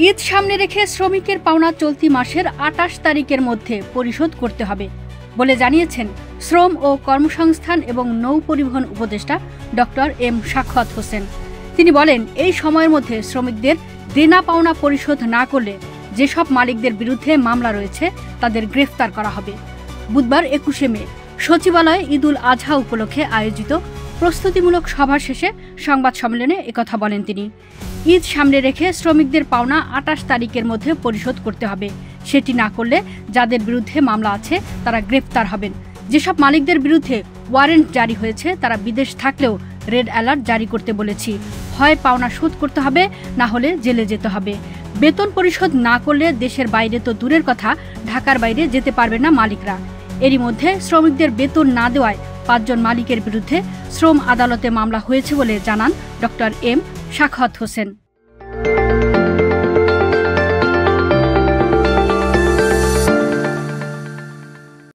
ঈদ সামনে রেখে শ্রমিকের পাওনা চলতি মাসের ২৮ তারিখের মধ্যে পরিশোধ করতে হবে বলে জানিয়েছেন শ্রম ও কর্মসংস্থান এবং নৌ পরিবহন উপদেষ্টা ডক্টর এম সাখাওয়াত হোসেন। তিনি বলেন, এই সময়ের মধ্যে শ্রমিকদের দেনা পাওনা পরিশোধ না করলে যেসব মালিকদের বিরুদ্ধে মামলা রয়েছে তাদের গ্রেফতার করা হবে। বুধবার ২১শে মে সচিবালয়ে ঈদ উল আজহা উপলক্ষে আয়োজিত প্রস্তুতিমূলক সভা শেষে সংবাদ সম্মেলনে একথা বলেন তিনি। ঈদ সামনে রেখে শ্রমিকদের পাওনা ২৮ তারিখের মধ্যে পরিশোধ করতে হবে। সেটি না করলে যাদের বিরুদ্ধে মামলা আছে তারা গ্রেফতার হবেন। যেসব মালিকদের বিরুদ্ধে ওয়ারেন্ট জারি হয়েছে তারা বিদেশ থাকলেও রেড অ্যালার্ট জারি করতে বলেছি। হয় পাওনা শোধ করতে হবে, না হলে জেলে যেতে হবে। বেতন পরিশোধ না করলে দেশের বাইরে তো দূরের কথা, ঢাকার বাইরে যেতে পারবে না মালিকরা। এরই মধ্যে শ্রমিকদের বেতন না দেওয়ায় ৫ জন মালিকের বিরুদ্ধে শ্রম আদালতে মামলা হয়েছে বলে জানান ডক্টর এম সাখাওয়াত হোসেন।